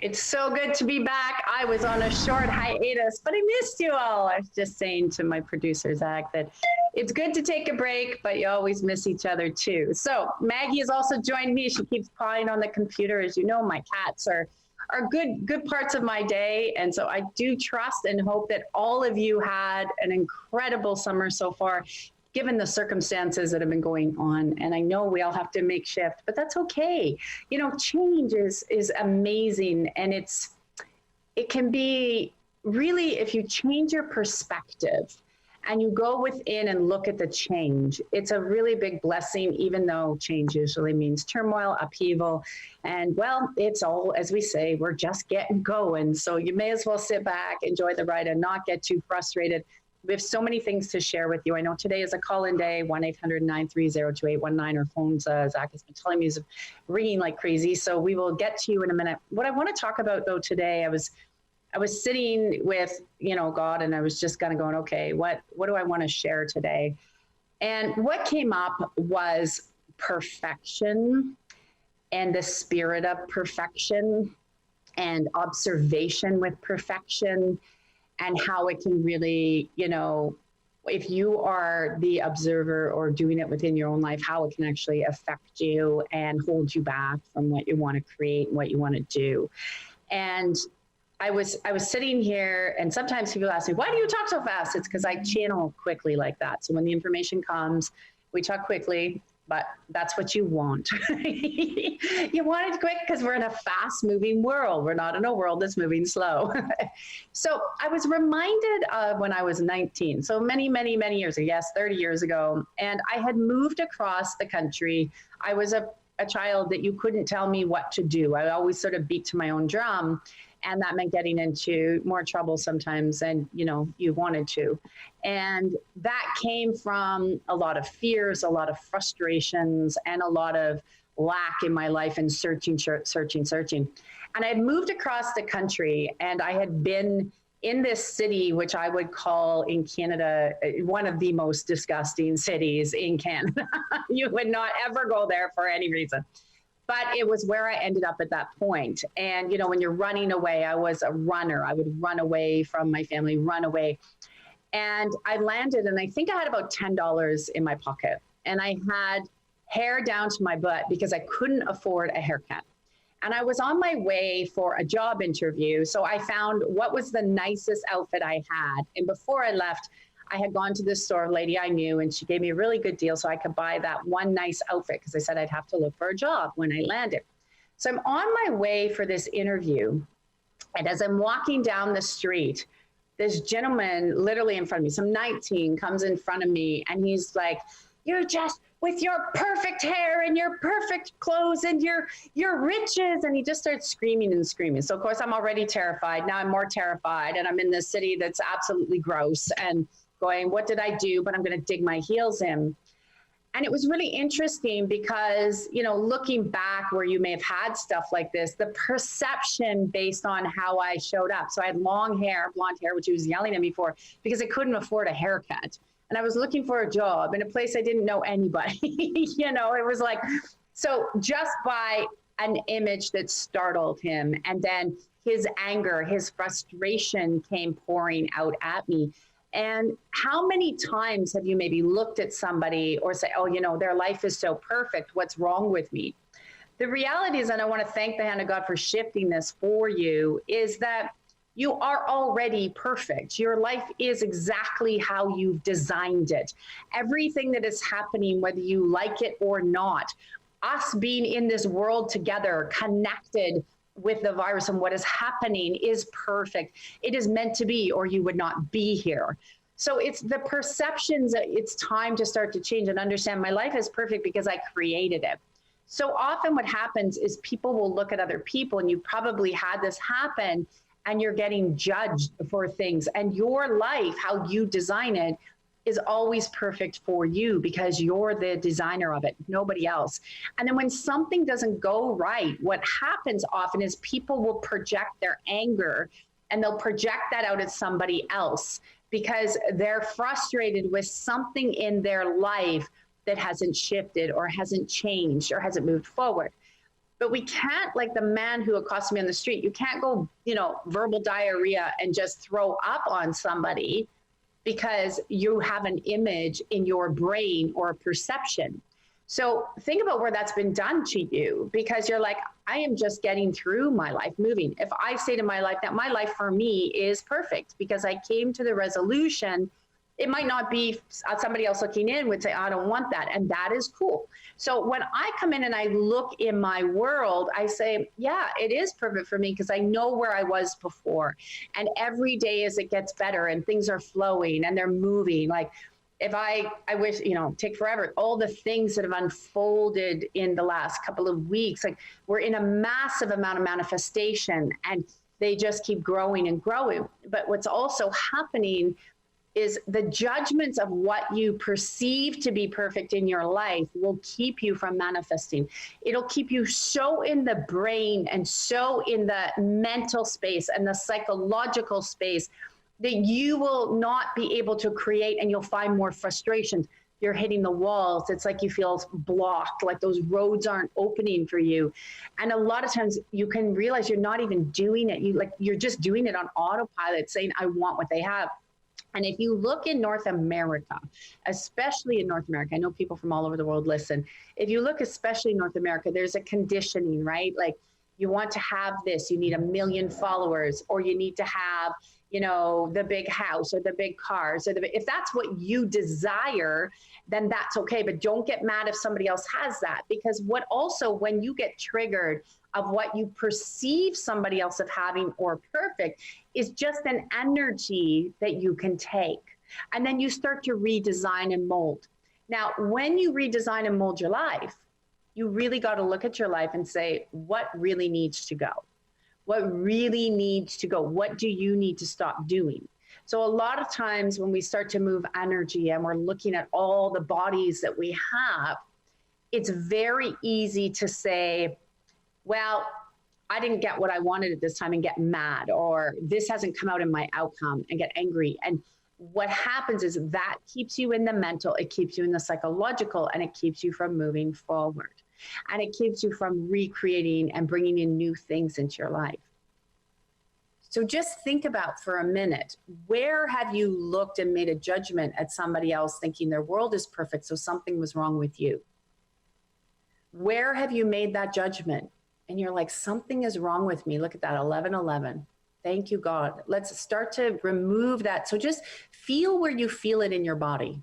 It's so good to be back. I was on a short hiatus, but I missed you all. I was just saying to my producer, Zach, that it's good to take a break, but you always miss each other too. So Maggie has also joined me. She keeps pawing on the computer. As you know, my cats are good parts of my day. And so I do trust and hope that all of you had an incredible summer so far, given the circumstances that have been going on. And I know we all have to make shift, but that's okay. You know, change is amazing. And it can be really, if you change your perspective and you go within and look at the change, it's a really big blessing, even though change usually means turmoil, upheaval. And well, it's all, as we say, we're just getting going. So you may as well sit back, enjoy the ride, and not get too frustrated. We have so many things to share with you. I know today is a call-in day, 1-800-930-2819. Our phones, Zach has been telling me, is ringing like crazy. So we will get to you in a minute. What I want to talk about, though, today, I was sitting with, God, and I was just kind of going, okay, what do I want to share today? And what came up was perfection and the spirit of perfection and observation with perfection, and how it can really, if you are the observer or doing it within your own life, how it can actually affect you and hold you back from what you want to create and what you want to do. And I was sitting here, and sometimes people ask me, why do you talk so fast? It's because I channel quickly like that. So when the information comes, we talk quickly, but that's what you want. You want it quick because we're in a fast moving world. We're not in a world that's moving slow. So I was reminded of when I was 19. So many, many, many years ago, yes, 30 years ago. And I had moved across the country. I was a child that you couldn't tell me what to do. I always sort of beat to my own drum. And that meant getting into more trouble sometimes than, you wanted to. And that came from a lot of fears, a lot of frustrations, and a lot of lack in my life and searching. And I had moved across the country, and I had been in this city, which I would call in Canada, one of the most disgusting cities in Canada. You would not ever go there for any reason. But it was where I ended up at that point. And, when you're running away, I was a runner. I would run away from my family, run away. And I landed, and I think I had about $10 in my pocket. And I had hair down to my butt because I couldn't afford a haircut. And I was on my way for a job interview. So I found what was the nicest outfit I had. And before I left, I had gone to this store lady I knew, and she gave me a really good deal so I could buy that one nice outfit because I said I'd have to look for a job when I landed. So I'm on my way for this interview. And as I'm walking down the street, this gentleman literally in front of me, some 19, comes in front of me, and he's like, "You're just with your perfect hair and your perfect clothes and your riches." And he just starts screaming and screaming. So of course I'm already terrified. Now I'm more terrified, and I'm in this city that's absolutely gross and going, what did I do? But I'm going to dig my heels in. And it was really interesting because, looking back where you may have had stuff like this, the perception based on how I showed up. So I had long hair, blonde hair, which he was yelling at me for because I couldn't afford a haircut. And I was looking for a job in a place I didn't know anybody. It was like, so just by an image that startled him, and then his anger, his frustration came pouring out at me. And how many times have you maybe looked at somebody or say, oh, their life is so perfect, what's wrong with me? The reality is, and I want to thank the hand of God for shifting this for you, is that you are already perfect. Your life is exactly how you've designed it. Everything that is happening, whether you like it or not, us being in this world together, connected with the virus and what is happening is perfect. It is meant to be, or you would not be here. So it's the perceptions that it's time to start to change and understand my life is perfect because I created it. So often what happens is people will look at other people, and you probably had this happen, and you're getting judged for things, and your life, how you design it, is always perfect for you because you're the designer of it, nobody else. And then when something doesn't go right, what happens often is people will project their anger, and they'll project that out at somebody else because they're frustrated with something in their life that hasn't shifted or hasn't changed or hasn't moved forward. But we can't, like the man who accosted me on the street, you can't go, verbal diarrhea and just throw up on somebody because you have an image in your brain or a perception. So think about where that's been done to you, because you're like, I am just getting through my life, moving. If I say to my life that my life for me is perfect because I came to the resolution, it might not be somebody else looking in would say, I don't want that. And that is cool. So when I come in and I look in my world, I say, yeah, it is perfect for me because I know where I was before. And every day as it gets better and things are flowing and they're moving, like if I wish, take forever, all the things that have unfolded in the last couple of weeks, like we're in a massive amount of manifestation and they just keep growing and growing. But what's also happening is the judgments of what you perceive to be perfect in your life will keep you from manifesting. It'll keep you so in the brain and so in the mental space and the psychological space that you will not be able to create, and you'll find more frustrations. You're hitting the walls. It's like you feel blocked, like those roads aren't opening for you. And a lot of times you can realize you're not even doing it. You're just doing it on autopilot, saying, I want what they have. And if you look in North America, especially in North America, I know people from all over the world listen. If you look, especially in North America, there's a conditioning, right? Like you want to have this, you need 1 million followers, or you need to have, the big house or the big cars, or if that's what you desire, then that's okay. But don't get mad if somebody else has that, because when you get triggered of what you perceive somebody else of having or perfect is just an energy that you can take. And then you start to redesign and mold. Now, when you redesign and mold your life, you really got to look at your life and say, what really needs to go? What really needs to go? What do you need to stop doing? So a lot of times when we start to move energy and we're looking at all the bodies that we have, it's very easy to say, well, I didn't get what I wanted at this time and get mad, or this hasn't come out in my outcome and get angry. And what happens is that keeps you in the mental, it keeps you in the psychological, and it keeps you from moving forward. And it keeps you from recreating and bringing in new things into your life. So just think about for a minute, where have you looked and made a judgment at somebody else thinking their world is perfect, so something was wrong with you? Where have you made that judgment? And you're like, something is wrong with me. Look at that, 1111. Thank you, God. Let's start to remove that. So just feel where you feel it in your body.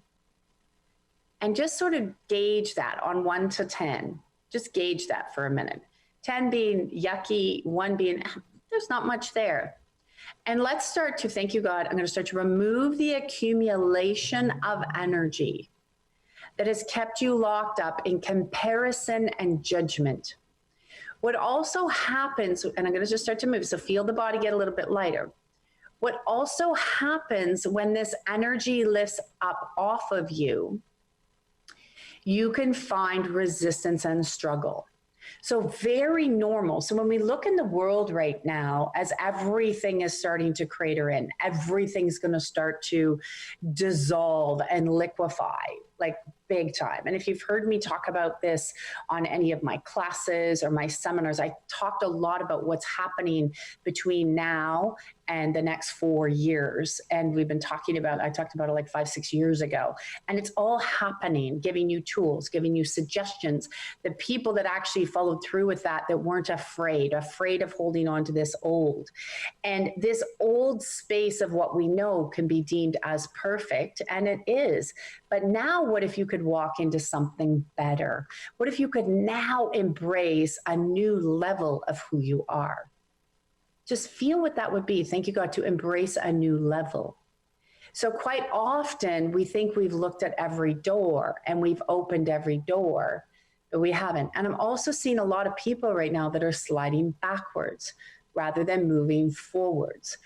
And just sort of gauge that on 1 to 10. Just gauge that for a minute. 10 being yucky, 1 being, there's not much there. And let's start to, thank you, God, I'm going to start to remove the accumulation of energy that has kept you locked up in comparison and judgment. What also happens, and I'm going to just start to move, so feel the body get a little bit lighter. What also happens when this energy lifts up off of you, you can find resistance and struggle. So very normal. So when we look in the world right now, as everything is starting to crater in, everything's going to start to dissolve and liquefy, like big time. And if you've heard me talk about this on any of my classes or my seminars, I talked a lot about what's happening between now and the next 4 years. And we've been talking about, I talked about it like 5-6 years ago. And it's all happening, giving you tools, giving you suggestions. The people that actually followed through with that weren't afraid of holding on to this old. And this old space of what we know can be deemed as perfect, and it is. But now what if you could walk into something better? What if you could now embrace a new level of who you are? Just feel what that would be. Thank you, God, to embrace a new level. So quite often we think we've looked at every door and we've opened every door, We haven't. And I'm also seeing a lot of people right now that are sliding backwards rather than moving forwards.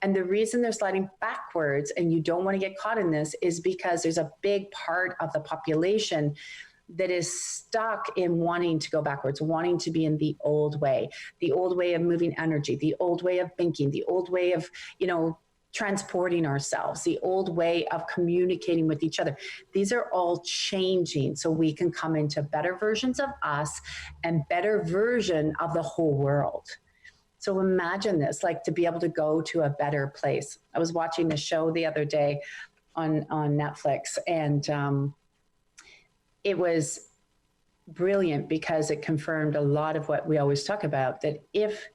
And the reason they're sliding backwards, and you don't want to get caught in this, is because there's a big part of the population that is stuck in wanting to go backwards, wanting to be in the old way of moving energy, the old way of thinking, the old way of, transporting ourselves, the old way of communicating with each other. These are all changing so we can come into better versions of us and better version of the whole world. So imagine this, like to be able to go to a better place. I was watching a show the other day on Netflix, and it was brilliant because it confirmed a lot of what we always talk about, that if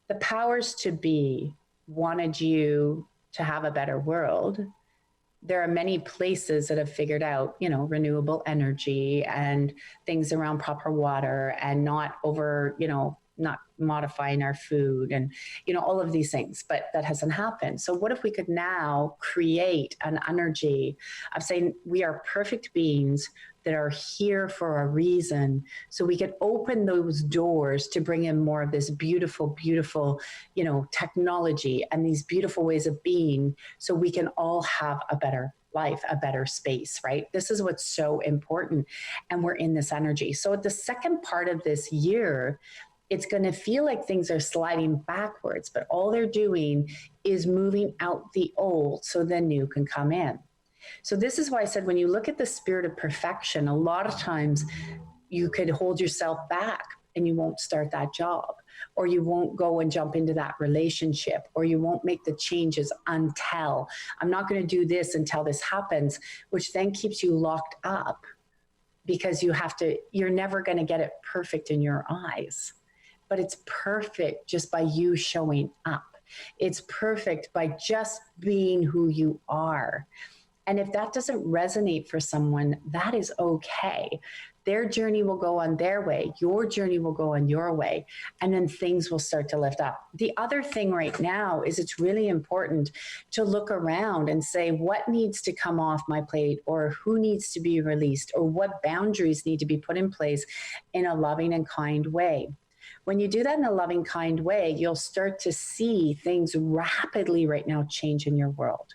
the powers to be wanted you to have a better world, there are many places that have figured out, renewable energy and things around proper water and not not modifying our food and, all of these things, but that hasn't happened. So what if we could now create an energy of saying we are perfect beings that are here for a reason, so we could open those doors to bring in more of this beautiful, beautiful, technology and these beautiful ways of being, so we can all have a better life, a better space, right? This is what's so important. And we're in this energy. So at the second part of this year, it's going to feel like things are sliding backwards, but all they're doing is moving out the old so the new can come in. So this is why I said, when you look at the spirit of perfection, a lot of times you could hold yourself back and you won't start that job, or you won't go and jump into that relationship, or you won't make the changes until I'm not going to do this until this happens, which then keeps you locked up because you're never going to get it perfect in your eyes. But it's perfect just by you showing up. It's perfect by just being who you are. And if that doesn't resonate for someone, that is okay. Their journey will go on their way. Your journey will go on your way. And then things will start to lift up. The other thing right now is it's really important to look around and say, what needs to come off my plate, or who needs to be released, or what boundaries need to be put in place in a loving and kind way. When you do that in a loving, kind way, you'll start to see things rapidly right now change in your world.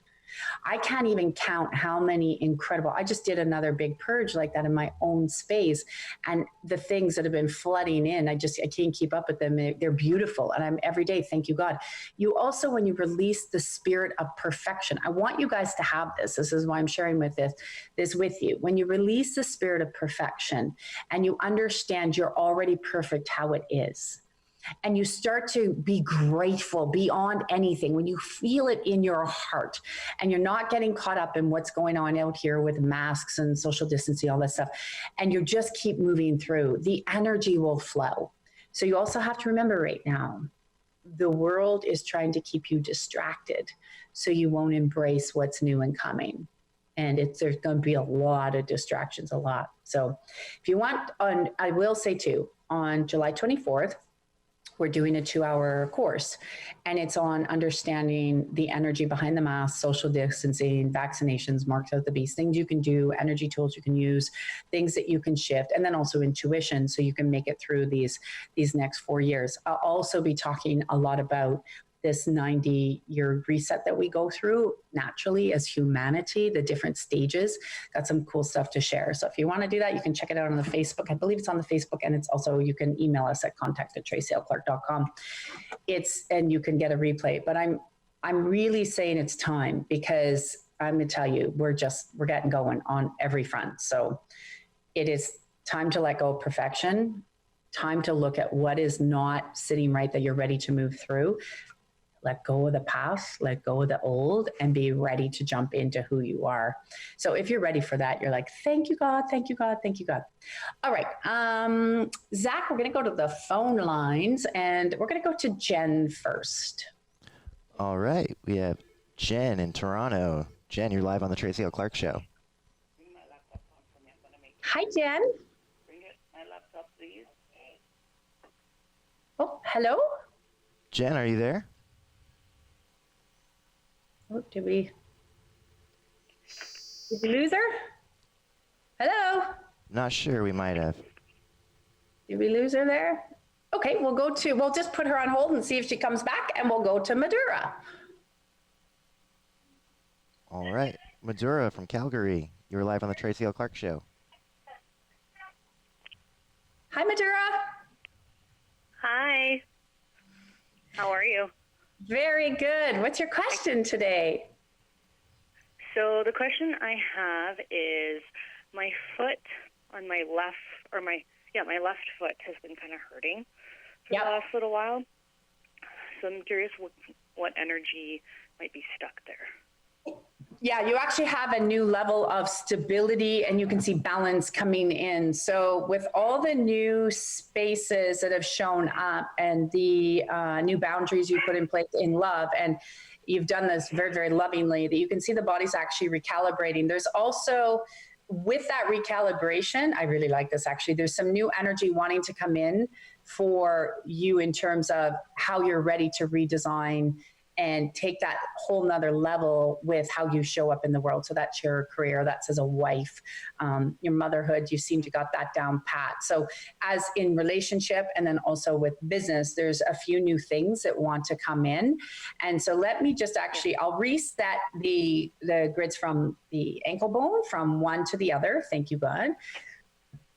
I can't even count how many incredible, I just did another big purge like that in my own space. And the things that have been flooding in, I can't keep up with them. They're beautiful. And I'm every day, thank you, God. You also, when you release the spirit of perfection, I want you guys to have this. This is why I'm sharing this with you. When you release the spirit of perfection and you understand you're already perfect how it is, and you start to be grateful beyond anything, when you feel it in your heart and you're not getting caught up in what's going on out here with masks and social distancing, all that stuff, and you just keep moving through, the energy will flow. So you also have to remember right now, the world is trying to keep you distracted so you won't embrace what's new and coming. And there's going to be a lot of distractions, a lot. So if you want, I will say too, on July 24th, we're doing a 2-hour course, and it's on understanding the energy behind the mask, social distancing, vaccinations, marks of the beast, things you can do, energy tools you can use, things that you can shift, and then also intuition so you can make it through these next 4 years. I'll also be talking a lot about this 90-year reset that we go through naturally as humanity, the different stages. Got some cool stuff to share. So if you want to do that, you can check it out on the Facebook. I believe it's on the Facebook, and it's also, you can email us at contact@tracylclark.com. And you can get a replay. But I'm really saying it's time, because I'm going to tell you, we're getting going on every front. So it is time to let go of perfection, time to look at what is not sitting right that you're ready to move through. Let go of the past, let go of the old, and be ready to jump into who you are. So if you're ready for that, you're like, thank you, God, thank you, God, thank you, God. All right. Zach, we're going to go to the phone lines, and we're going to go to Jen first. All right. We have Jen in Toronto. Jen, you're live on the Tracy L Clark Show. Hi, Jen. Bring my laptop, please. Oh, hello? Jen, are you there? Oh, did we lose her? Hello? Not sure. We might have. Did we lose her there? Okay, we'll just put her on hold and see if she comes back, and we'll go to Madura. All right. Madura from Calgary. You're live on the Tracy L Clark Show. Hi, Madura. Hi. How are you? Very good. What's your question today? So the question I have is my foot on my left, my left foot has been kind of hurting for the last little while. So I'm curious what energy might be stuck there. Yeah, you actually have a new level of stability, and you can see balance coming in. So with all the new spaces that have shown up and the new boundaries you put in place in love, and you've done this very, very lovingly, that you can see the body's actually recalibrating. There's also, with that recalibration, I really like this actually, there's some new energy wanting to come in for you in terms of how you're ready to redesign and take that whole nother level with how you show up in the world. So that's your career, that's as a wife, your motherhood, you seem to got that down pat. So as in relationship and then also with business, there's a few new things that want to come in. And so let me just actually, I'll reset the grids from the ankle bone from one to the other. Thank you, God.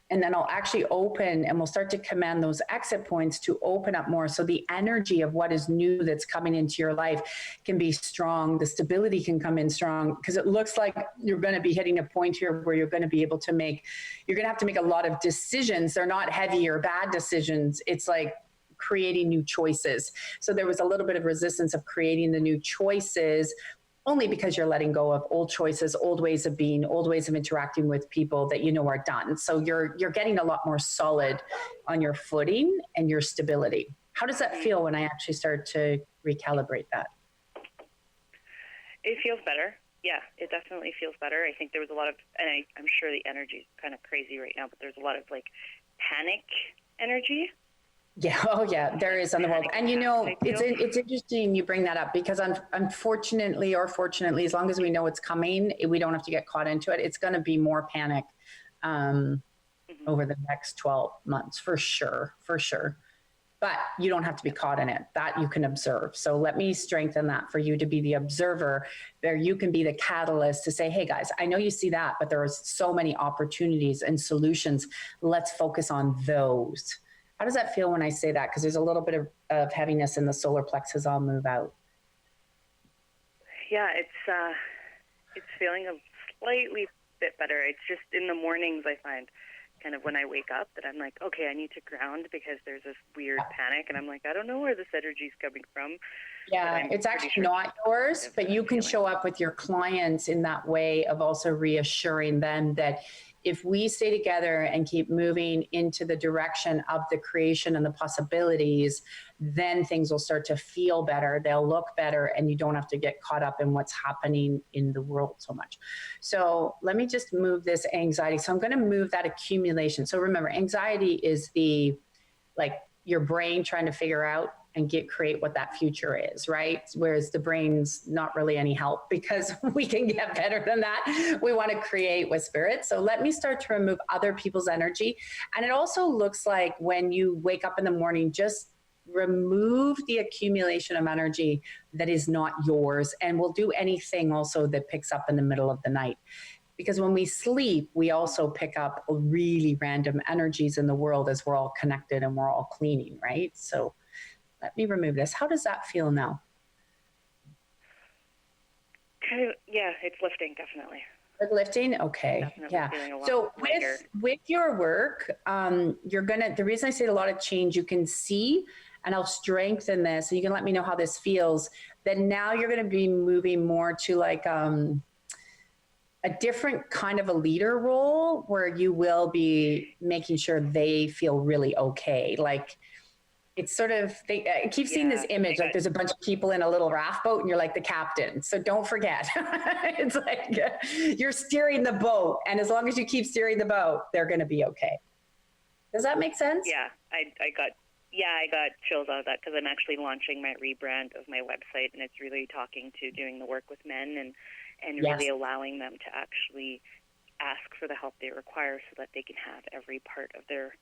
And then I'll actually open, and we'll start to command those exit points to open up more. So the energy of what is new that's coming into your life can be strong. The stability can come in strong, because it looks like you're going to be hitting a point here where you're going to be able to you're going to have to make a lot of decisions. They're not heavy or bad decisions. It's like creating new choices. So there was a little bit of resistance of creating the new choices, only because you're letting go of old choices, old ways of being, old ways of interacting with people that you know are done. So you're getting a lot more solid on your footing and your stability. How does that feel when I actually start to recalibrate that? It feels better. Yeah, it definitely feels better. I think there was a lot of, and I'm sure the energy is kind of crazy right now, but there's a lot of like panic energy. Yeah, oh yeah, there is on the world. And you know, it's interesting you bring that up, because unfortunately or fortunately, as long as we know it's coming, we don't have to get caught into it. It's going to be more panic over the next 12 months, for sure. But you don't have to be caught in it. That you can observe. So let me strengthen that for you to be the observer, where you can be the catalyst to say, hey guys, I know you see that, but there are so many opportunities and solutions. Let's focus on those. How does that feel when I say that? Because there's a little bit of heaviness in the solar plexus. I'll move out. Yeah, it's feeling a slightly bit better. It's just in the mornings I find kind of when I wake up that I'm like, okay, I need to ground, because there's this weird panic, and I'm like, I don't know where this energy is coming from. Yeah, it's actually not yours, but you can show up with your clients in that way of also reassuring them that if we stay together and keep moving into the direction of the creation and the possibilities, then things will start to feel better. They'll look better, and you don't have to get caught up in what's happening in the world so much. So let me just move this anxiety. So I'm going to move that accumulation. So remember, anxiety is your brain trying to figure out and create what that future is, right? Whereas the brain's not really any help, because we can get better than that. We want to create with spirit. So let me start to remove other people's energy. And it also looks like when you wake up in the morning, just remove the accumulation of energy that is not yours. And we'll do anything also that picks up in the middle of the night. Because when we sleep, we also pick up really random energies in the world as we're all connected and we're all cleaning, right? So let me remove this. How does that feel now? Yeah, it's lifting, definitely. Lifting? Okay. Definitely. Yeah. So with your work, the reason I say a lot of change, you can see, and I'll strengthen this, so you can let me know how this feels, that now you're going to be moving more to like, a different kind of a leader role, where you will be making sure they feel really okay. Like, it's sort of, I keep seeing this image, like there's a bunch of people in a little raft boat and you're like the captain. So don't forget, it's like you're steering the boat. And as long as you keep steering the boat, they're going to be okay. Does that make sense? Yeah, I got chills out of that, because I'm actually launching my rebrand of my website, and it's really talking to doing the work with men and really allowing them to actually ask for the help they require, so that they can have every part of their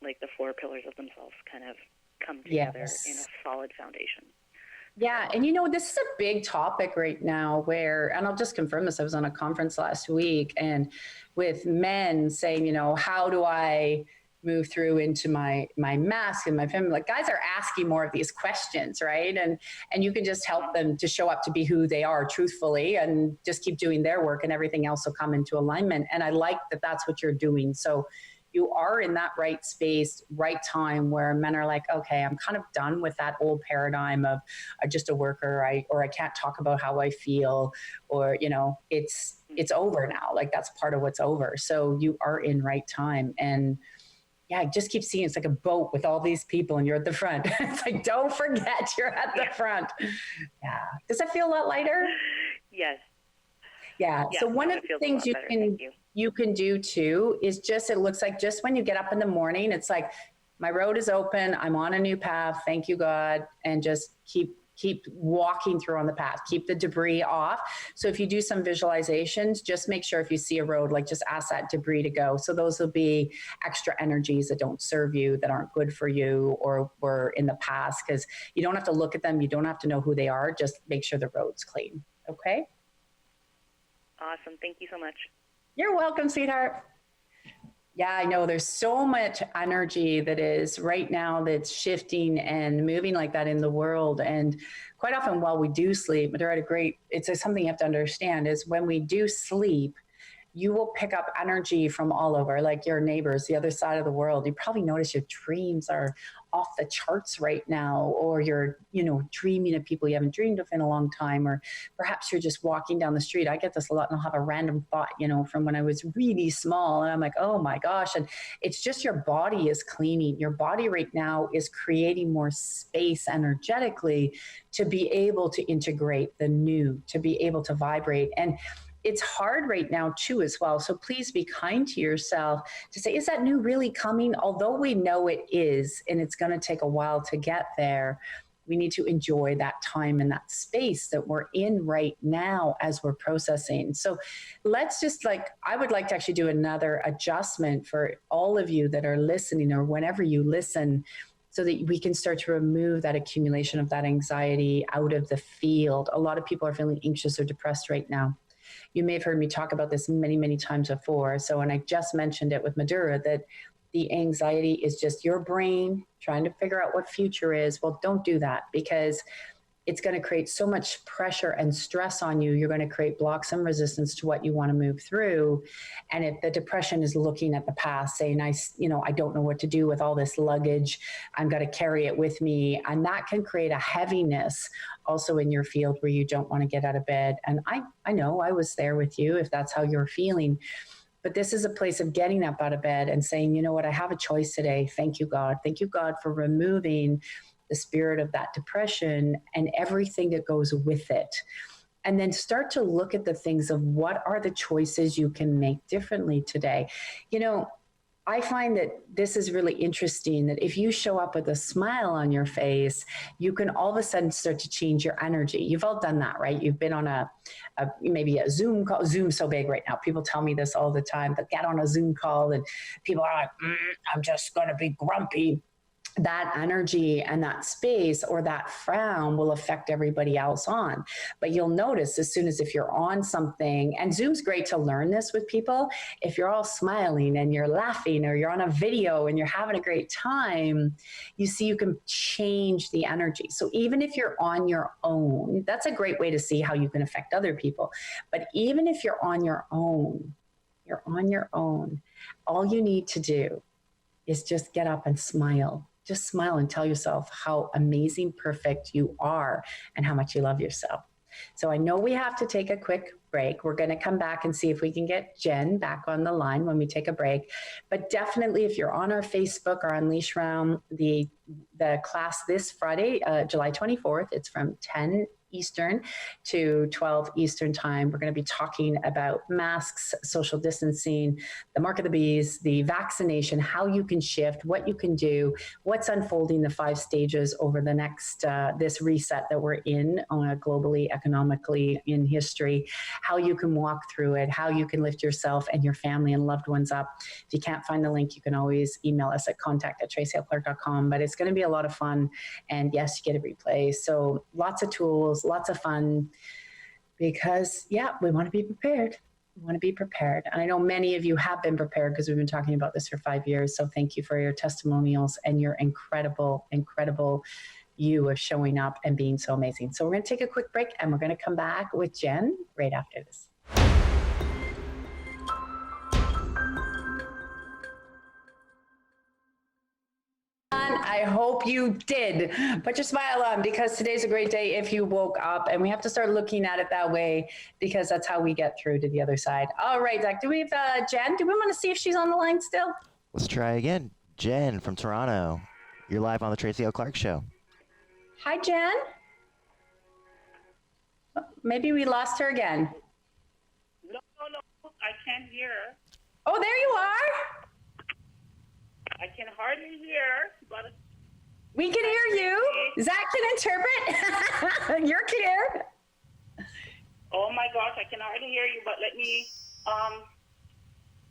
like the four pillars of themselves kind of come together in a solid foundation. Yeah. And this is a big topic right now and I'll just confirm this. I was on a conference last week and with men saying, how do I move through into my mask and my family? Like guys are asking more of these questions, right? And you can just help them to show up to be who they are truthfully and just keep doing their work and everything else will come into alignment. And I like that that's what you're doing. So you are in that right space, right time where men are like, okay, I'm kind of done with that old paradigm of just a worker, or I can't talk about how I feel, or, it's over now. Like that's part of what's over. So you are in right time. And yeah, I just keep seeing it's like a boat with all these people and you're at the front. It's like, don't forget you're at the front. Yeah. Does that feel a lot lighter? Yes. Yeah. So one of the things you can do too is it looks like just when you get up in the morning, it's like my road is open. I'm on a new path. Thank you, God. And just keep walking through on the path, keep the debris off. So if you do some visualizations, just make sure if you see a road, like just ask that debris to go. So those will be extra energies that don't serve you, that aren't good for you or were in the past, because you don't have to look at them. You don't have to know who they are. Just make sure the road's clean. Okay. Awesome. Thank you so much. You're welcome, sweetheart. Yeah, I know there's so much energy that is right now that's shifting and moving like that in the world. And quite often while we do sleep, it's something you have to understand is when we do sleep, you will pick up energy from all over, like your neighbors, the other side of the world. You probably notice your dreams are off the charts right now, or you're, dreaming of people you haven't dreamed of in a long time, or perhaps you're just walking down the street. I get this a lot and I'll have a random thought, from when I was really small and I'm like, oh my gosh. And it's just your body is cleaning. Your body right now is creating more space energetically to be able to integrate the new, to be able to vibrate. And it's hard right now too as well. So please be kind to yourself to say, is that new really coming? Although we know it is, and it's going to take a while to get there, we need to enjoy that time and that space that we're in right now as we're processing. So let's I would like to actually do another adjustment for all of you that are listening or whenever you listen, so that we can start to remove that accumulation of that anxiety out of the field. A lot of people are feeling anxious or depressed right now. You may have heard me talk about this many, many times before. So when I just mentioned it with Madura, that the anxiety is just your brain trying to figure out what future is. Well, don't do that, because it's going to create so much pressure and stress on you. You're going to create blocks and resistance to what you want to move through. And if the depression is looking at the past, saying, I don't know what to do with all this luggage. I'm going to carry it with me. And that can create a heaviness also in your field where you don't want to get out of bed. And I know I was there with you if that's how you're feeling. But this is a place of getting up out of bed and saying, you know what, I have a choice today. Thank you, God. Thank you, God, for removing the spirit of that depression and everything that goes with it. And then start to look at the things of what are the choices you can make differently today. I find that this is really interesting, that if you show up with a smile on your face, you can all of a sudden start to change your energy. You've all done that, right? You've been on maybe a Zoom call. Zoom's so big right now. People tell me this all the time, but get on a Zoom call and people are like, I'm just going to be grumpy. That energy and that space or that frown will affect everybody else on. But you'll notice as soon as if you're on something, and Zoom's great to learn this with people, if you're all smiling and you're laughing, or you're on a video and you're having a great time, you see you can change the energy. So even if you're on your own, that's a great way to see how you can affect other people. But even if you're on your own, all you need to do is just get up and smile. Just smile and tell yourself how amazing, perfect you are and how much you love yourself. So I know we have to take a quick break. We're going to come back and see if we can get Jen back on the line when we take a break. But definitely, if you're on our Facebook or Unleash Round, the class this Friday, July 24th, it's from 10 Eastern to 12 Eastern time. We're going to be talking about masks, social distancing, the mark of the bees, the vaccination, how you can shift, what you can do, what's unfolding, the 5 stages over the next, this reset that we're in globally, economically, in history. how you can walk through it, how you can lift yourself and your family and loved ones up. If you can't find the link, you can always email us at contact@tracylclark.com, but it's going to be a lot of fun. And yes, you get a replay. So lots of tools, lots of fun, because yeah, we want to be prepared. We want to be prepared. And I know many of you have been prepared because we've been talking about this for 5 years. So thank you for your testimonials and your incredible, incredible you of showing up and being so amazing. So we're going to take a quick break and we're going to come back with Jen right after this. I hope you did. Put your smile on, because today's a great day if you woke up, and we have to start looking at it that way, because that's how we get through to the other side. All right, Doc, do we have Jen? Do we want to see if she's on the line still? Let's try again. Jen from Toronto. You're live on the Tracy L Clark Show. Hi, Jen. Maybe we lost her again. No, I can't hear. Oh, there you are. I can hardly hear, but We can hear you. Zach can interpret. You're clear. oh my gosh, I can hardly hear you. But let me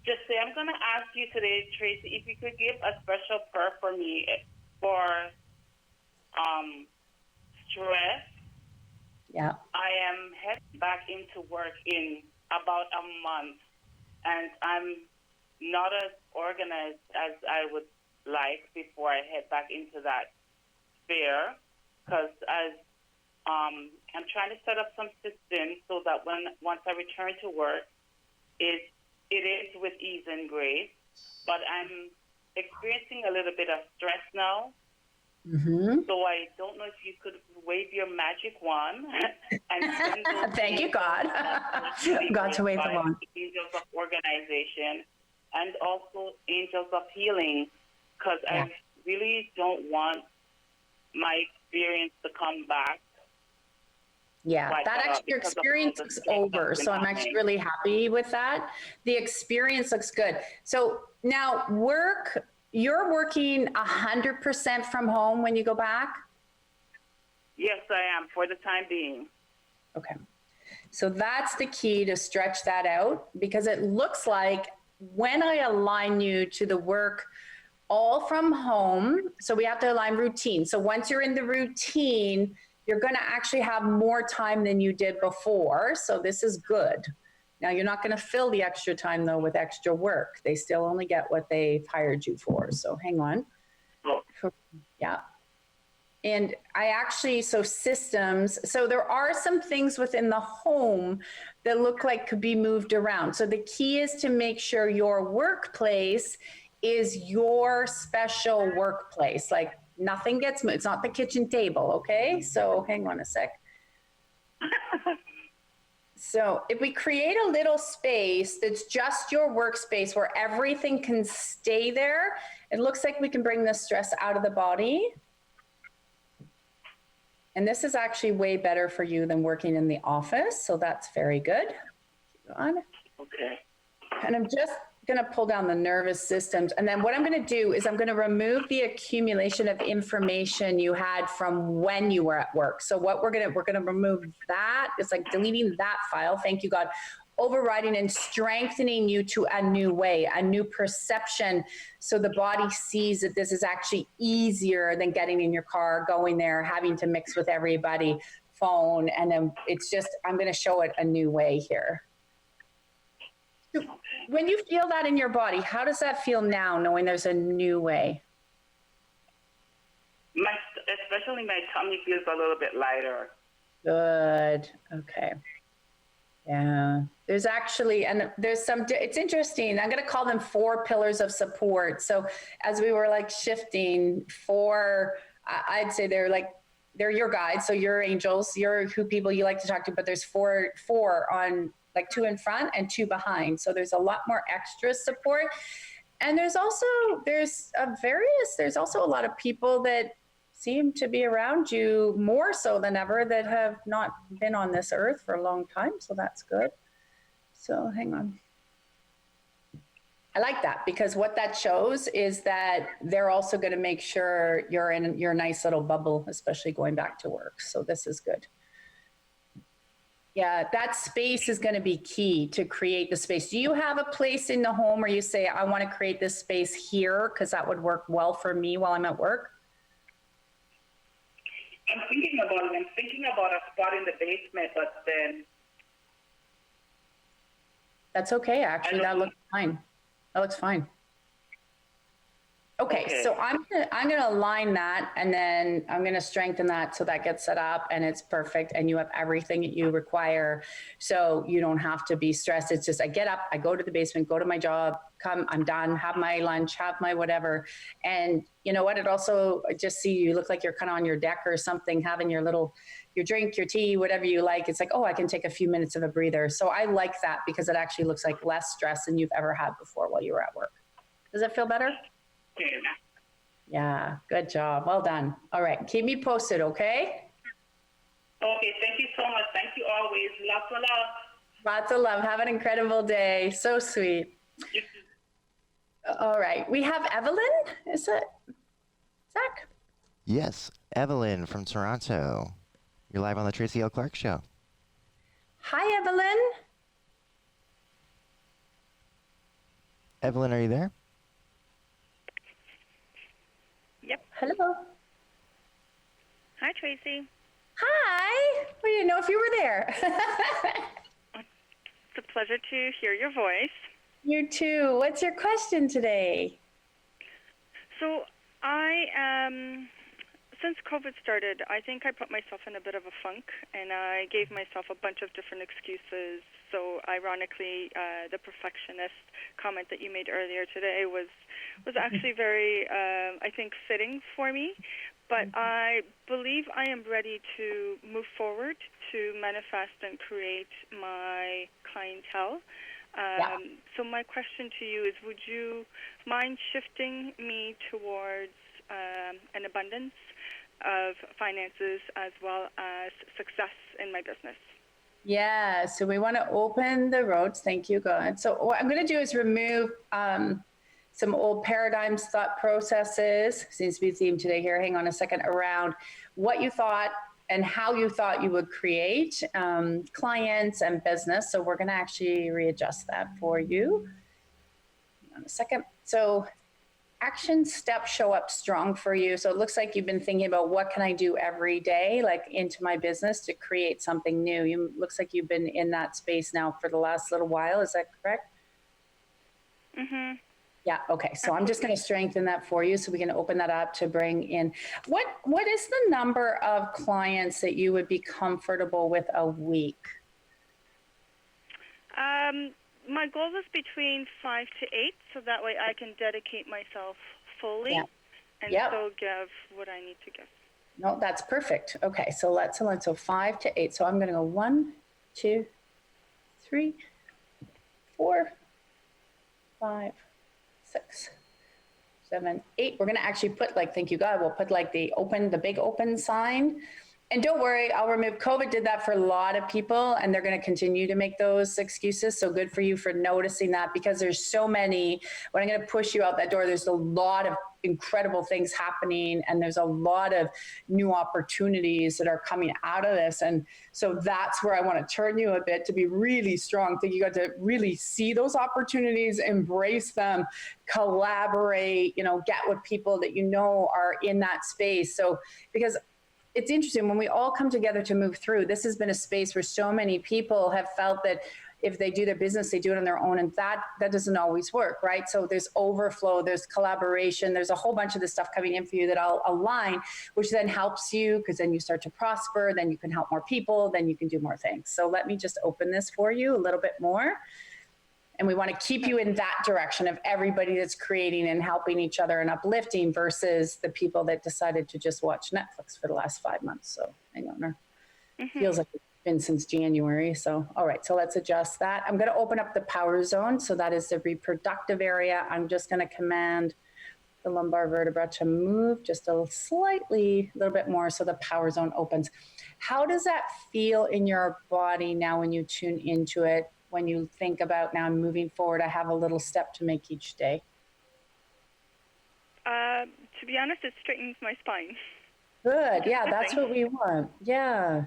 just say, I'm going to ask you today, Tracy, if you could give a special prayer for me for stress. Yeah. I am heading back into work in about a month, and I'm not as organized as I would like before I head back into that sphere, because as I'm trying to set up some systems so that once I return to work, it is with ease and grace. But I'm experiencing a little bit of stress now. Mm-hmm. So I don't know if you could wave your magic wand and send those Thank you, God. God to wave the wand. Angels of organization and also angels of healing, because I really don't want my experience to come back. Yeah, that actually, your experience looks over. So I'm actually really happy with that. The experience looks good. So now you're working 100% from home when you go back? Yes, I am, for the time being. Okay. So that's the key, to stretch that out, because it looks like when I align you to the work all from home, so we have to align routine. So once you're in the routine, you're going to actually have more time than you did before. So this is good. Now, you're not going to fill the extra time, though, with extra work. They still only get what they've hired you for. So hang on. Oh. Yeah. And I actually, so systems, so there are some things within the home that look like could be moved around. So the key is to make sure your workplace is your special workplace. Like nothing gets moved. It's not the kitchen table, okay? So hang on a sec. So if we create a little space that's just your workspace where everything can stay there, it looks like we can bring the stress out of the body. And this is actually way better for you than working in the office. So that's very good. Keep on. Okay. And I'm just going to pull down the nervous systems. And then what I'm going to do is I'm going to remove the accumulation of information you had from when you were at work. So what we're going to remove that. It's like deleting that file. Thank you, God. Overriding and strengthening you to a new way, a new perception. So the body sees that this is actually easier than getting in your car, going there, having to mix with everybody, phone. And then it's just, I'm going to show it a new way here. So when you feel that in your body, how does that feel now, knowing there's a new way? Especially my tummy feels a little bit lighter. Good. Okay. Yeah. There's actually, and there's some, it's interesting. I'm going to call them 4 pillars of support. So as we were like shifting 4, I'd say they're your guides. So your angels, you're who people you like to talk to, but there's four on, like 2 in front and 2 behind. So there's a lot more extra support. And there's also a lot of people that seem to be around you more so than ever that have not been on this earth for a long time. So that's good. So hang on. I like that, because what that shows is that they're also going to make sure you're in your nice little bubble, especially going back to work. So this is good. Yeah, that space is going to be key to create the space. Do you have a place in the home where you say, I want to create this space here because that would work well for me while I'm at work? I'm thinking about it. I'm thinking about a spot in the basement, but then That's okay, actually. That looks fine. That looks fine. Okay, so I'm gonna align that, and then I'm gonna strengthen that so that gets set up and it's perfect, and you have everything that you require, so you don't have to be stressed. It's just I get up, I go to the basement, go to my job, come, I'm done, have my lunch, have my whatever, and you know what? It also I just see you look like you're kind of on your deck or something, having your drink, your tea, whatever you like. It's like, oh, I can take a few minutes of a breather. So I like that because it actually looks like less stress than you've ever had before while you were at work. Does that feel better? Yeah, good job. Well done. All right, keep me posted, okay? Okay, thank you so much. Thank you always. Lots of love. Lots of love. Have an incredible day. So sweet. All right, we have Evelyn. Is it Zach? Yes, Evelyn from Toronto. You're live on the Tracy L Clark Show. Hi, Evelyn. Evelyn, are you there? Yep. Hello. Hi, Tracy. Hi. We didn't know if you were there. It's a pleasure to hear your voice. You too. What's your question today? So since COVID started, I think I put myself in a bit of a funk, and I gave myself a bunch of different excuses. So ironically, the perfectionist comment that you made earlier today was actually very, I think, fitting for me. But I believe I am ready to move forward to manifest and create my clientele. So my question to you is, would you mind shifting me towards an abundance of finances as well as success in my business? Yeah, so we want to open the roads. Thank you, God. So what I'm going to do is remove some old paradigms, thought processes. Seems to be a theme today here. Hang on a second. Around what you thought and how you thought you would create clients and business. So we're going to actually readjust that for you. Hang on a second. So action steps show up strong for you. So it looks like you've been thinking about what can I do every day, like into my business to create something new. You looks like you've been in that space now for the last little while. Is that correct? Mm-hmm. Yeah. Okay. So I'm just going to strengthen that for you so we can open that up to bring in. What is the number of clients that you would be comfortable with a week? My goal is between 5 to 8, so that way I can dedicate myself fully and still give what I need to give. No, that's perfect. Okay, so let's so 5 to 8. So I'm going to go 1, 2, 3, 4, 5, 6, 7, 8. We're going to actually put thank you God, we'll put the big open sign. And don't worry, I'll remove COVID did that for a lot of people, and they're going to continue to make those excuses. So good for you for noticing that, because there's so many. When I'm going to push you out that door, there's a lot of incredible things happening, and there's a lot of new opportunities that are coming out of this. And so that's where I want to turn you a bit to be really strong. I think you got to really see those opportunities, embrace them, collaborate, get with people that are in that space. So because it's interesting when we all come together to move through. This has been a space where so many people have felt that if they do their business, they do it on their own, and that doesn't always work, right? So there's overflow, there's collaboration, there's a whole bunch of this stuff coming in for you that I'll align, which then helps you, because then you start to prosper, then you can help more people, then you can do more things. So let me just open this for you a little bit more. And we want to keep you in that direction of everybody that's creating and helping each other and uplifting versus the people that decided to just watch Netflix for the last 5 months. So hang on, feels like it's been since January. So, all right, so let's adjust that. I'm going to open up the power zone. So that is the reproductive area. I'm just going to command the lumbar vertebra to move just a little bit more so the power zone opens. How does that feel in your body now when you tune into it? When you think about, now I'm moving forward, I have a little step to make each day? To be honest, it straightens my spine. Good. Yeah, that's what we want. Yeah.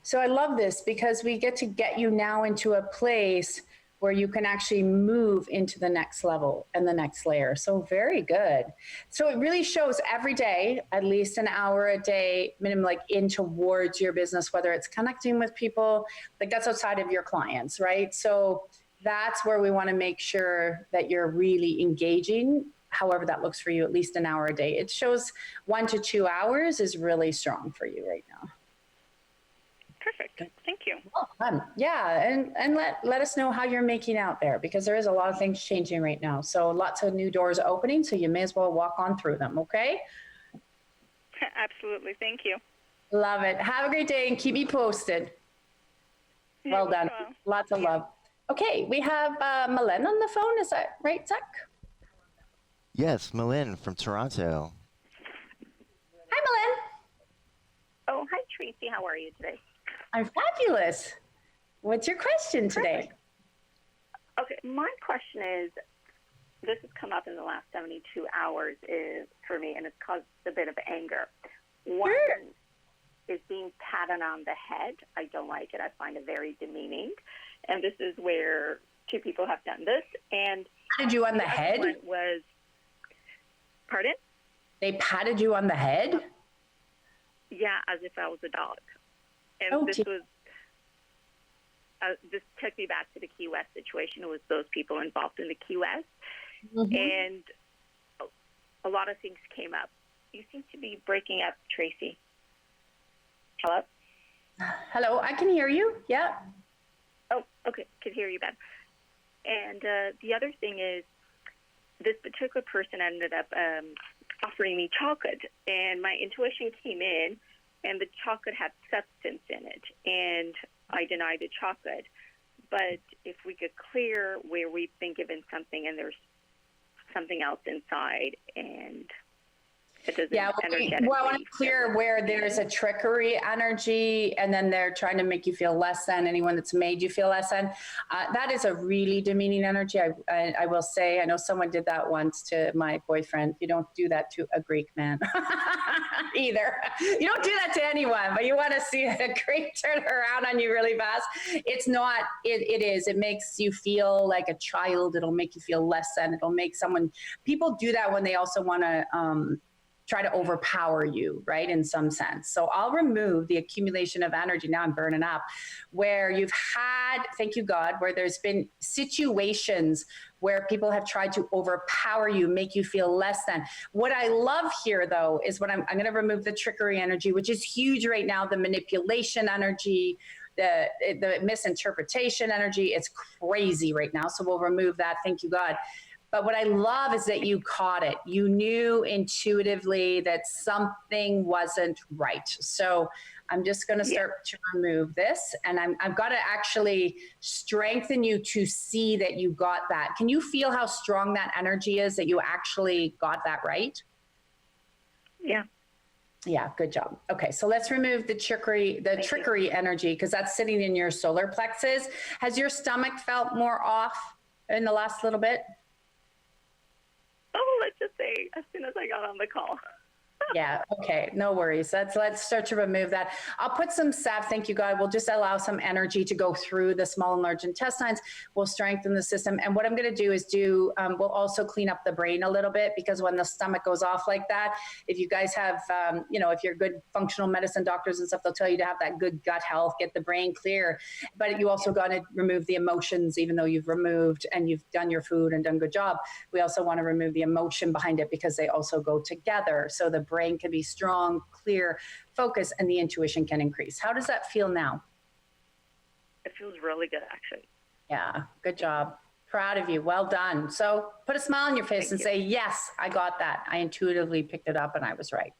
So I love this because we get to get you now into a place where you can actually move into the next level and the next layer. So very good. So it really shows every day, at least an hour a day, minimum, like in towards your business, whether it's connecting with people, like that's outside of your clients, right? So that's where we want to make sure that you're really engaging, however that looks for you, at least an hour a day. It shows 1 to 2 hours is really strong for you right now. Perfect. Thank you. Well, yeah, and let us know how you're making out there, because there is a lot of things changing right now. So lots of new doors opening, so you may as well walk on through them, okay? Absolutely. Thank you. Love it. Have a great day and keep me posted. Well done. Lots of love. Okay, we have Malin on the phone. Is that right, Zach? Yes, Malin from Toronto. Hi, Malin. Oh, hi, Tracy. How are you today? I'm fabulous. What's your question today? Okay, my question is, this has come up in the last 72 hours is for me, and it's caused a bit of anger. One is being patted on the head. I don't like it. I find it very demeaning. And this is where two people have done this. And patted you on the head? One was, pardon? They patted you on the head? Yeah, as if I was a dog. And this took me back to the Key West situation. It was those people involved in the Key West. Mm-hmm. And a lot of things came up. You seem to be breaking up, Tracy. Hello? Hello, I can hear you. Yeah. Oh, okay. Could hear you better. And the other thing is, this particular person ended up offering me chocolate, and my intuition came in, and the chocolate had substance in it, and I denied the chocolate. But if we could clear where we've been given something and there's something else inside, and it doesn't energetically. Well, I want to clear where there's a trickery energy, and then they're trying to make you feel less than anyone that's made you feel less than. That is a really demeaning energy. I will say, I know someone did that once to my boyfriend. You don't do that to a Greek man either. You don't do that to anyone, but you want to see a Greek turn around on you really fast. It's not, it is. It makes you feel like a child. It'll make you feel less than. It'll make someone, people do that when they also want to, try to overpower you, right, in some sense. So I'll remove the accumulation of energy. Now I'm burning up, where you've had, thank you, God, where there's been situations where people have tried to overpower you, make you feel less than. What I love here, though, is what I'm going to remove the trickery energy, which is huge right now, the manipulation energy, the misinterpretation energy. It's crazy right now. So we'll remove that. Thank you, God. But what I love is that you caught it. You knew intuitively that something wasn't right. So I'm just going to start to remove this. And I've got to actually strengthen you to see that you got that. Can you feel how strong that energy is, that you actually got that right? Yeah. Yeah, good job. Okay, so let's remove the trickery energy, because that's sitting in your solar plexus. Has your stomach felt more off in the last little bit? Oh, let's just say as soon as I got on the call. Yeah, okay, no worries. Let's start to remove that. I'll put some salve, thank you, God. We'll just allow some energy to go through the small and large intestines. We'll strengthen the system. And what I'm going to do is we'll also clean up the brain a little bit, because when the stomach goes off like that, if you guys have, if you're good functional medicine doctors and stuff, they'll tell you to have that good gut health, get the brain clear. But you also got to remove the emotions, even though you've removed and you've done your food and done a good job. We also want to remove the emotion behind it, because they also go together. So the brain can be strong, clear, focus, and the intuition can increase. How does that feel now? It feels really good, actually. Yeah, good job. Proud of you. Well done. So put a smile on your face and say, yes, I got that. I intuitively picked it up and I was right.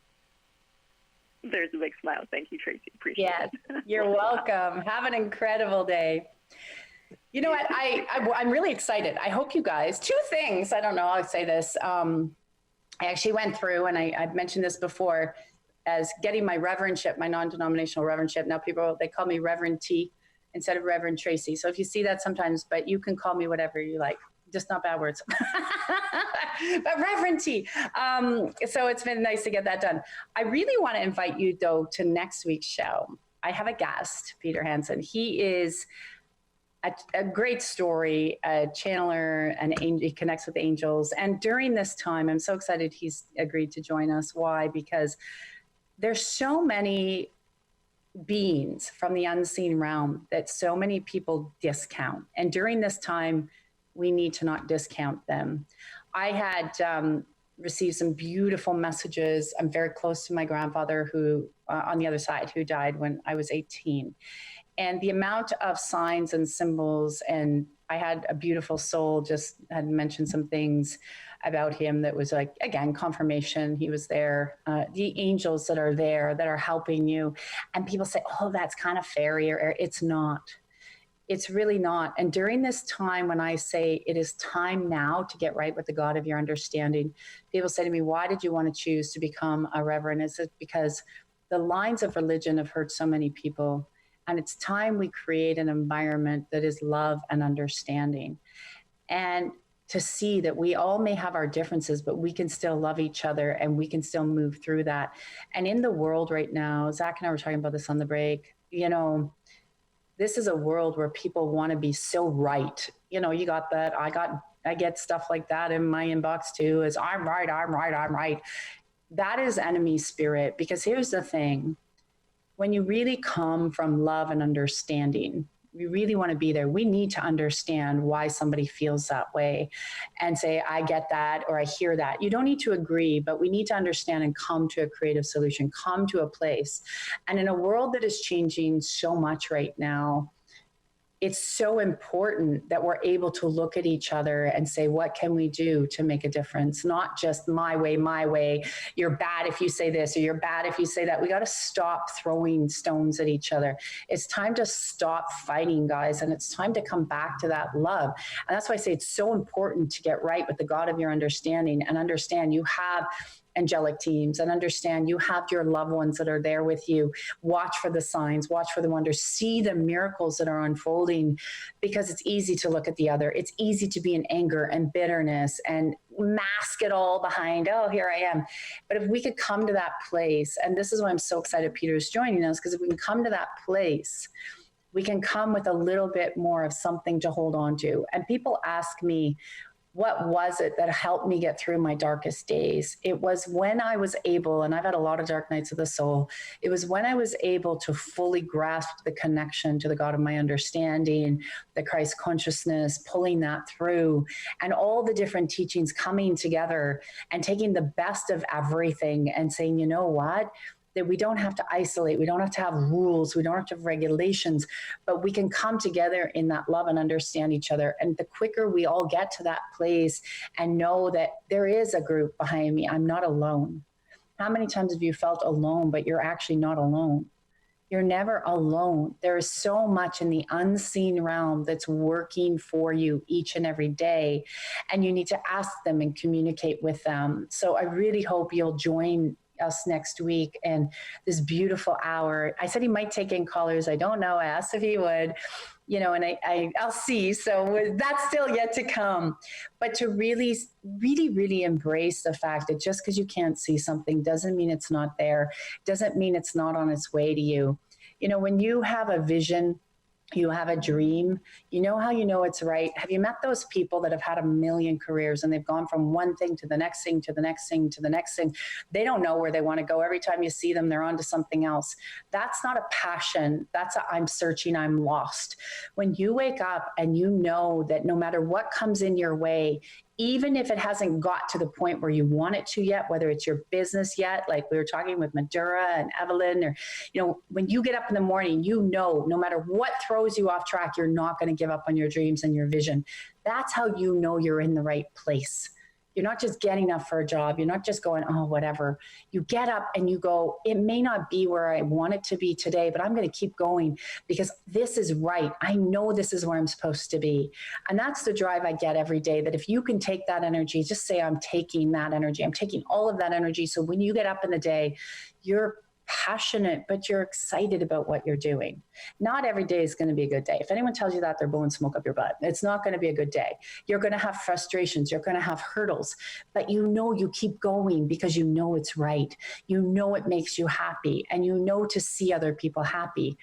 There's a big smile. Thank you, Tracy. Appreciate it. You're welcome. Have an incredible day. You know what? I'm really excited. I hope you guys, two things. I don't know. I'll say this. I actually went through, and I've mentioned this before, as getting my reverendship, my non-denominational reverendship. Now they call me Reverend T instead of Reverend Tracy. So if you see that sometimes, but you can call me whatever you like, just not bad words. But Reverend T. So it's been nice to get that done. I really want to invite you, though, to next week's show. I have a guest, Peter Hansen. He is a great story, a channeler, an angel. He connects with angels. And during this time, I'm so excited he's agreed to join us. Why? Because there's so many beings from the unseen realm that so many people discount. And during this time, we need to not discount them. I had received some beautiful messages. I'm very close to my grandfather who, on the other side, who died when I was 18. And the amount of signs and symbols, and I had a beautiful soul just had mentioned some things about him that was like, again, confirmation he was there. The angels that are there that are helping you. And people say, oh, that's kind of fairy, or it's not. It's really not. And during this time when I say it is time now to get right with the God of your understanding, people say to me, why did you want to choose to become a reverend? Is it because the lines of religion have hurt so many people? And it's time we create an environment that is love and understanding. And to see that we all may have our differences, but we can still love each other and we can still move through that. And in the world right now, Zach and I were talking about this on the break, you know, this is a world where people want to be so right. You know, you got that. I get stuff like that in my inbox too, is I'm right, I'm right, I'm right. That is enemy spirit, because here's the thing. When you really come from love and understanding, we really want to be there. We need to understand why somebody feels that way and say, I get that, or I hear that. You don't need to agree, but we need to understand and come to a creative solution, come to a place. And in a world that is changing so much right now, it's so important that we're able to look at each other and say, what can we do to make a difference? Not just my way. You're bad if you say this, or you're bad if you say that. We got to stop throwing stones at each other. It's time to stop fighting, guys. And it's time to come back to that love. And that's why I say it's so important to get right with the God of your understanding and understand you have angelic teams, and understand you have your loved ones that are there with you. Watch for the signs, watch for the wonders, see the miracles that are unfolding, because it's easy to look at the other. It's easy to be in anger and bitterness and mask it all behind, oh, here I am. But if we could come to that place, and this is why I'm so excited Peter's joining us, because if we can come to that place, we can come with a little bit more of something to hold on to. And people ask me, what was it that helped me get through my darkest days? It was when I was able, and I've had a lot of dark nights of the soul, it was when I was able to fully grasp the connection to the God of my understanding, the Christ consciousness, pulling that through, and all the different teachings coming together and taking the best of everything and saying, you know what? That we don't have to isolate, we don't have to have rules, we don't have to have regulations, but we can come together in that love and understand each other. And the quicker we all get to that place and know that there is a group behind me, I'm not alone. How many times have you felt alone, but you're actually not alone? You're never alone. There is so much in the unseen realm that's working for you each and every day, and you need to ask them and communicate with them. So I really hope you'll join us next week and this beautiful hour. I said he might take in callers. I don't know. I asked if he would, you know, and I'll see. So that's still yet to come. But to really, really, really embrace the fact that just because you can't see something doesn't mean it's not there. Doesn't mean it's not on its way to you. You know, when you have a vision, you have a dream, you know how you know it's right. Have you met those people that have had a million careers and they've gone from one thing to the next thing, to the next thing, to the next thing? They don't know where they want to go. Every time you see them, they're on to something else. That's not a passion. That's a I'm searching, I'm lost. When you wake up and you know that no matter what comes in your way, even if it hasn't got to the point where you want it to yet, whether it's your business yet, like we were talking with Madura and Evelyn, or, you know, when you get up in the morning, you know, no matter what throws you off track, you're not going to give up on your dreams and your vision. That's how you know you're in the right place. You're not just getting up for a job. You're not just going, oh, whatever. You get up and you go, it may not be where I want it to be today, but I'm going to keep going because this is right. I know this is where I'm supposed to be. And that's the drive I get every day, that if you can take that energy, just say, I'm taking that energy. I'm taking all of that energy. So when you get up in the day, you're passionate, but you're excited about what you're doing. Not every day is going to be a good day. If anyone tells you that, they're blowing smoke up your butt. It's not going to be a good day. You're going to have frustrations. You're going to have hurdles, but you know you keep going because you know it's right. You know it makes you happy, and you know to see other people happy,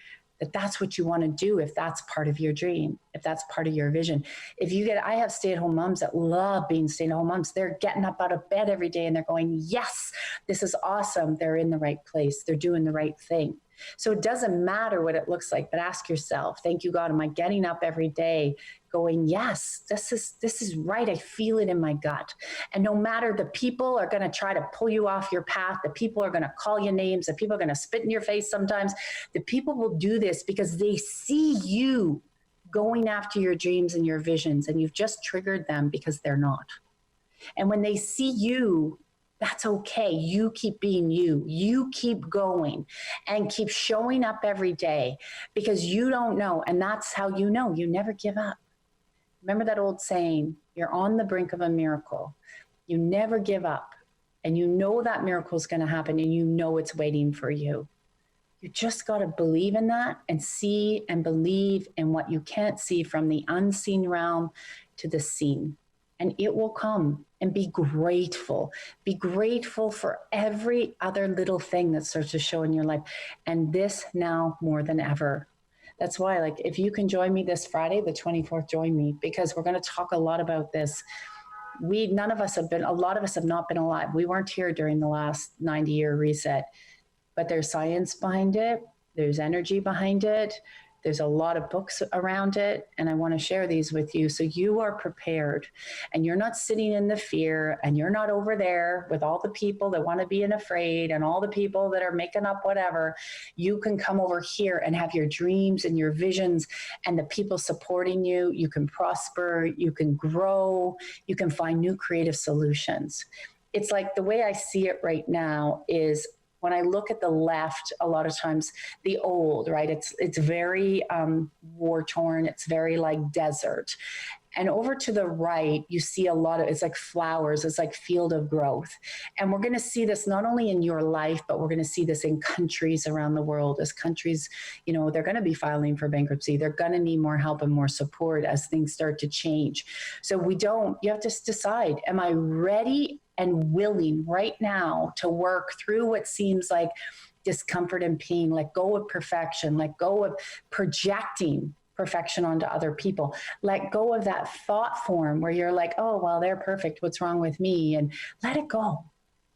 that's what you want to do if that's part of your dream, if that's part of your vision. I have stay-at-home moms that love being stay-at-home moms. They're getting up out of bed every day and they're going, yes, this is awesome. They're in the right place. They're doing the right thing. So it doesn't matter what it looks like, but ask yourself, thank you, God, am I getting up every day going, yes, this is right. I feel it in my gut. And no matter, the people are going to try to pull you off your path. The people are going to call you names. The people are going to spit in your face sometimes. The people will do this because they see you going after your dreams and your visions, and you've just triggered them because they're not. And when they see you, that's okay. You keep being you. You keep going and keep showing up every day, because you don't know. And that's how you know. You never give up. Remember that old saying, you're on the brink of a miracle. You never give up. And you know that miracle is going to happen, and you know it's waiting for you. You just got to believe in that and see and believe in what you can't see, from the unseen realm to the seen. And it will come. And be grateful. Be grateful for every other little thing that starts to show in your life. And this now more than ever. That's why, like, if you can join me this Friday, the 24th, join me, because we're going to talk a lot about this. A lot of us have not been alive. We weren't here during the last 90-year reset, but there's science behind it. There's energy behind it. There's a lot of books around it, and I want to share these with you so you are prepared, and you're not sitting in the fear, and you're not over there with all the people that want to be afraid and all the people that are making up whatever. You can come over here and have your dreams and your visions and the people supporting you. You can prosper, you can grow, you can find new creative solutions. It's like, the way I see it right now is, when I look at the left, a lot of times the old, right? It's very war torn. It's very like desert. And over to the right, you see a lot of, it's like flowers. It's like field of growth. And we're going to see this not only in your life, but we're going to see this in countries around the world. As countries, they're going to be filing for bankruptcy. They're going to need more help and more support as things start to change. So you have to decide, am I ready and willing right now to work through what seems like discomfort and pain? Let go of perfection, let go of projecting perfection onto other people, let go of that thought form where you're like, oh, well, they're perfect, what's wrong with me? And let it go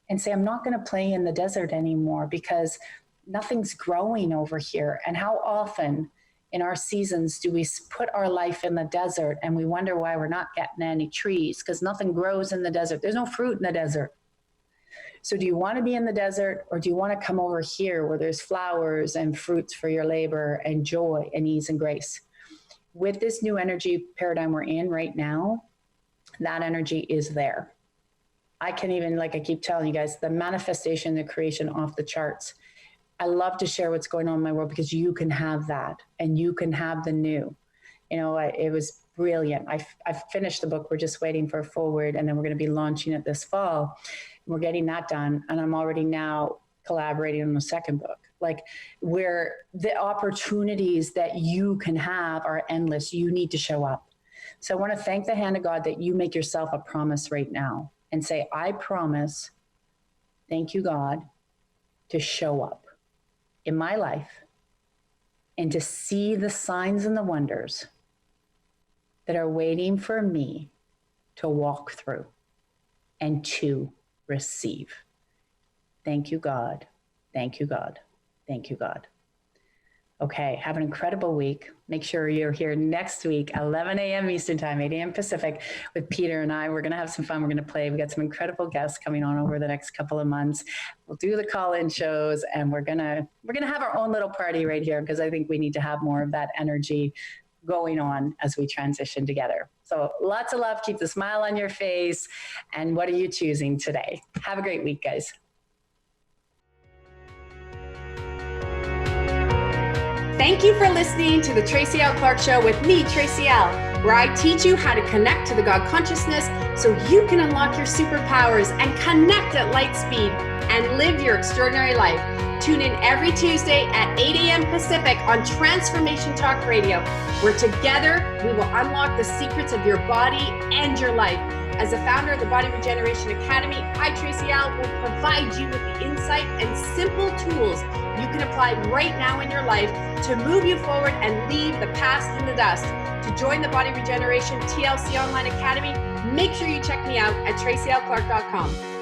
and say, I'm not going to play in the desert anymore, because nothing's growing over here. And how often in our seasons do we put our life in the desert and we wonder why we're not getting any trees? Because nothing grows in the desert. There's no fruit in the desert. So do you want to be in the desert, or do you want to come over here where there's flowers and fruits for your labor and joy and ease and grace? With this new energy paradigm we're in right now, that energy is there. I can even, like I keep telling you guys, the manifestation, the creation off the charts. I love to share what's going on in my world, because you can have that, and you can have the new. It was brilliant. I've finished the book. We're just waiting for a forward, and then we're going to be launching it this fall. We're getting that done. And I'm already now collaborating on the second book. Like, where the opportunities that you can have are endless. You need to show up. So I want to thank the hand of God that you make yourself a promise right now and say, I promise, thank you, God, to show up in my life and to see the signs and the wonders that are waiting for me to walk through and to receive. Thank you, God. Thank you, God. Thank you, God. Okay, have an incredible week. Make sure you're here next week, 11 a.m. Eastern Time, 8 a.m. Pacific, with Peter and I. We're going to have some fun. We're going to play. We got some incredible guests coming on over the next couple of months. We'll do the call-in shows, and we're gonna have our own little party right here, because I think we need to have more of that energy going on as we transition together. So lots of love. Keep the smile on your face. And what are you choosing today? Have a great week, guys. Thank you for listening to the Tracy L Clark Show with me, Tracy L, where I teach you how to connect to the God consciousness so you can unlock your superpowers and connect at light speed and live your extraordinary life. Tune in every Tuesday at 8 a.m. Pacific on Transformation Talk Radio, where together we will unlock the secrets of your body and your life. As the founder of the Body Regeneration Academy, I, Tracy L, will provide you with the insight and simple tools you can apply right now in your life to move you forward and leave the past in the dust. To join the Body Regeneration TLC Online Academy, make sure you check me out at tracylclark.com.